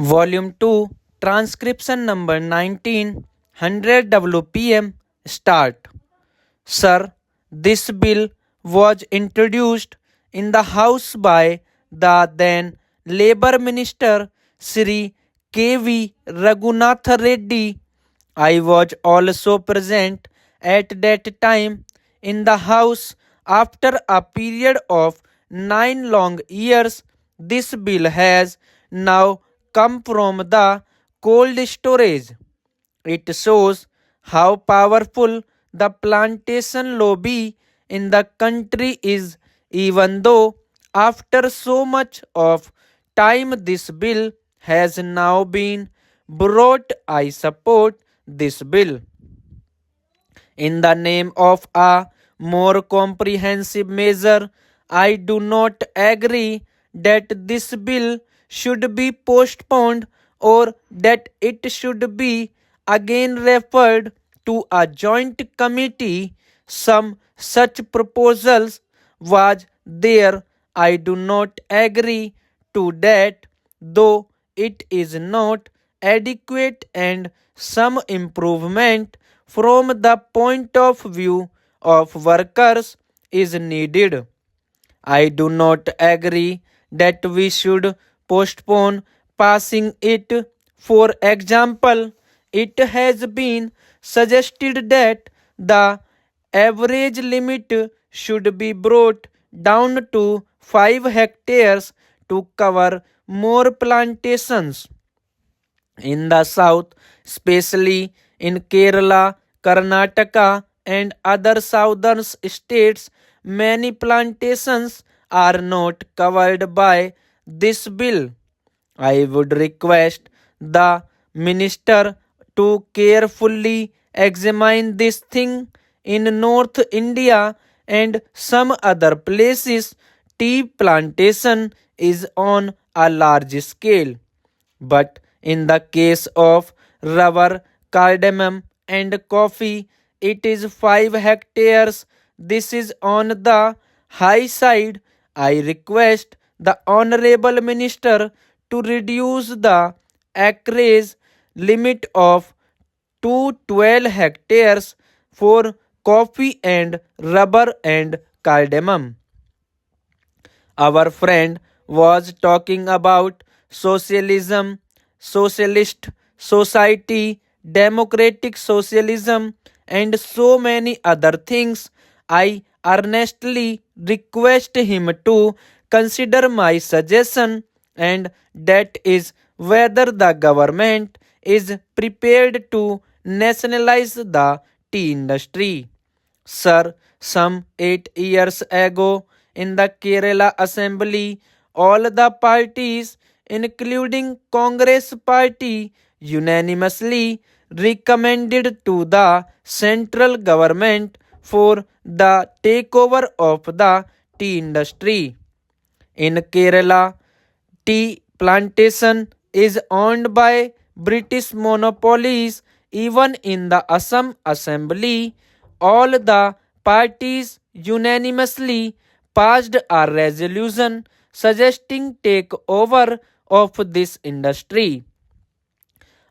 Volume 2, Transcription number 1900 WPM. Start. Sir, this bill was introduced in the House by the then Labour Minister Sri K.V. Raghunatha Reddy. I was also present at that time in the House. After a period of 9 long years, this bill has now come from the cold storage. It shows how powerful the plantation lobby in the country is, even though after so much of time this bill has now been brought. I support this bill in the name of a more comprehensive measure. I do not agree that this bill should be postponed or that it should be again referred to a joint committee. Some such proposals was there. I do not agree to that, though it is not adequate and some improvement from the point of view of workers is needed. I do not agree that we should postpone passing it. For example, it has been suggested that the average limit should be brought down to 5 hectares to cover more plantations. In the south, especially in Kerala, Karnataka, and other southern states, many plantations are not covered by this bill. I would request the minister to carefully examine this thing. In North India and some other places, tea plantation is on a large scale. But in the case of rubber, cardamom, and coffee, it is 5 hectares. This is on the high side. I request the Honorable Minister to reduce the acreage limit of to 12 hectares for coffee and rubber and cardamom. Our friend was talking about socialism, socialist society, democratic socialism, and so many other things. I earnestly request him to consider my suggestion, and that is whether the government is prepared to nationalize the tea industry. Sir, some 8 years ago in the Kerala Assembly, all the parties, including Congress Party, unanimously recommended to the central government for the takeover of the tea industry. In Kerala, tea plantation is owned by British monopolies. Even in the Assam Assembly, all the parties unanimously passed a resolution suggesting takeover of this industry.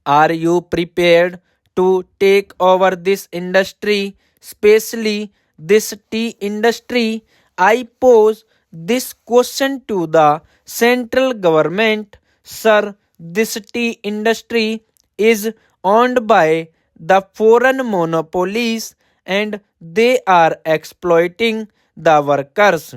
Are you prepared to take over this industry, especially this tea industry? I pose this question to the central government. Sir, this tea industry is owned by the foreign monopolies and they are exploiting the workers.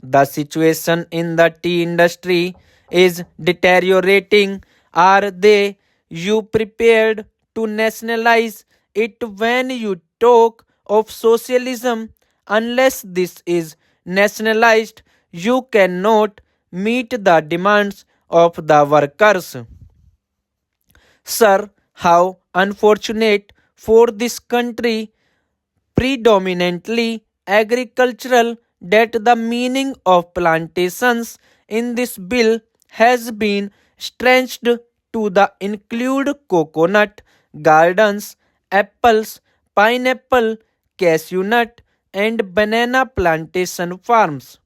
The situation in the tea industry is deteriorating. Are they you prepared to nationalize it when you talk of socialism? Unless this is nationalized, you cannot meet the demands of the workers. Sir, how unfortunate for this country, predominantly agricultural, that the meaning of plantations in this bill has been stretched to the include coconut gardens, apples, pineapple, cashew nut, and banana plantation farms.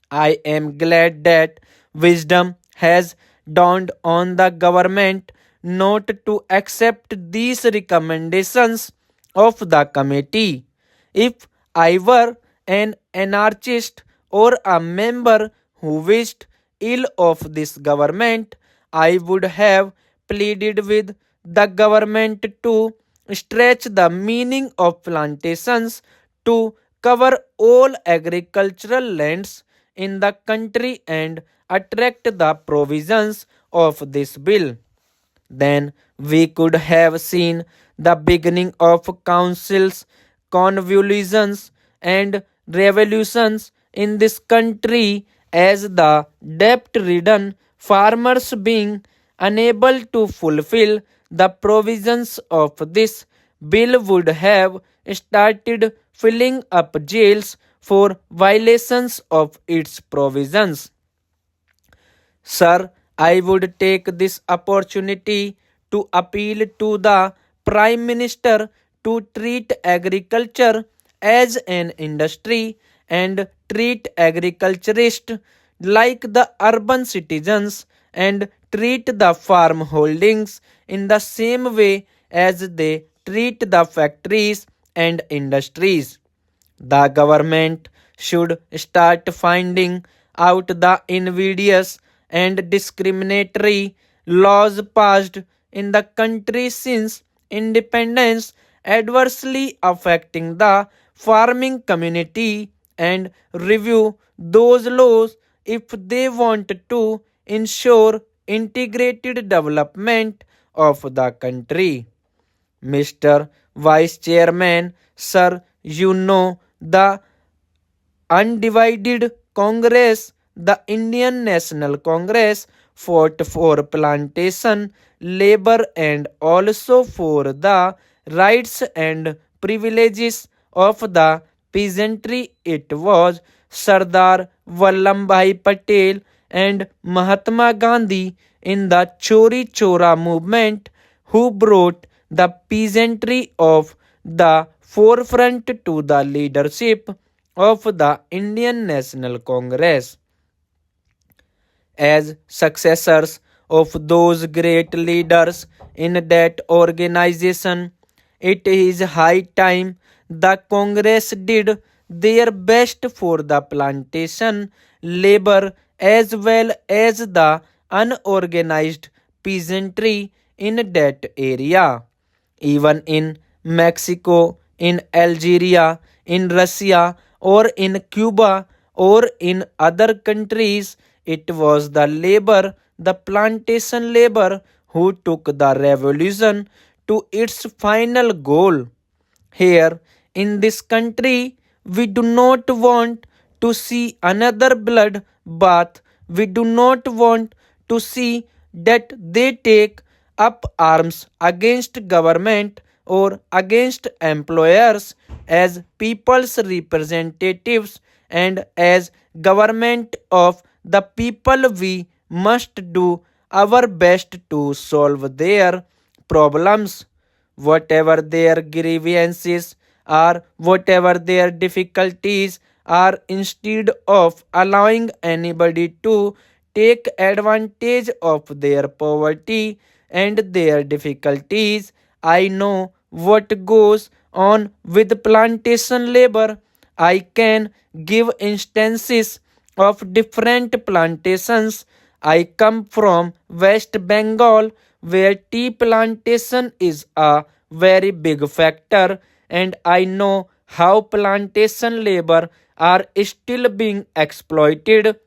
I am glad that wisdom has dawned on the government not to accept these recommendations of the committee. If I were an anarchist or a member who wished ill of this government, I would have pleaded with the government to stretch the meaning of plantations to cover all agricultural lands in the country and attract the provisions of this bill. Then we could have seen the beginning of councils, convulsions, and revolutions in this country as the debt ridden farmers being unable to fulfill the provisions of this bill would have started filling up jails for violations of its provisions. Sir, I would take this opportunity to appeal to the Prime Minister to treat agriculture as an industry and treat agriculturists like the urban citizens and treat the farm holdings in the same way as they treat the factories and industries. The government should start finding out the invidious and discriminatory laws passed in the country since independence adversely affecting the farming community and review those laws if they want to ensure integrated development of the country. Mr. Vice Chairman, Sir, you know the undivided Congress, the Indian National Congress, fought for plantation labor and also for the rights and privileges of the peasantry. It was Sardar Vallabhbhai Patel and Mahatma Gandhi in the Chori Chora movement who brought the peasantry of the forefront to the leadership of the Indian National Congress. As successors of those great leaders in that organization, it is high time the Congress did their best for the plantation labor as well as the unorganized peasantry in that area. Even in Mexico, in Algeria, in Russia, or in Cuba, or in other countries, it was the labor, the plantation labor, who took the revolution to its final goal. Here in this country, we do not want to see another blood bath. We do not want to see that they take up arms against government or against employers as people's representatives and as government of the people. We must do our best to solve their problems, whatever their grievances or whatever their difficulties are, instead of allowing anybody to take advantage of their poverty and their difficulties. I know what goes on with plantation labor. I can give instances of different plantations. I come from West Bengal where tea plantation is a very big factor, and I know how plantation labor are still being exploited.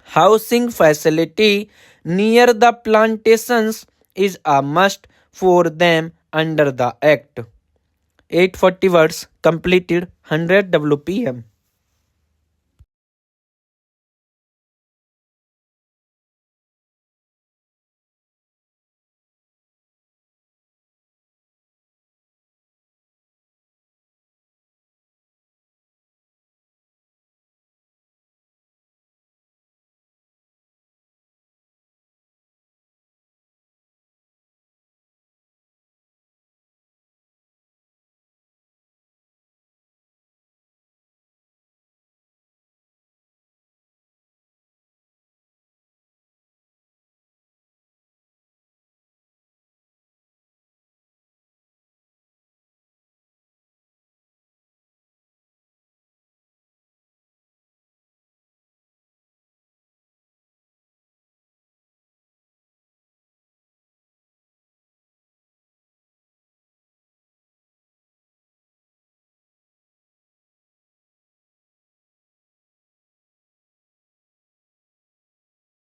Housing facility near the plantations is a must for them under the act. 840 words completed, 100 WPM.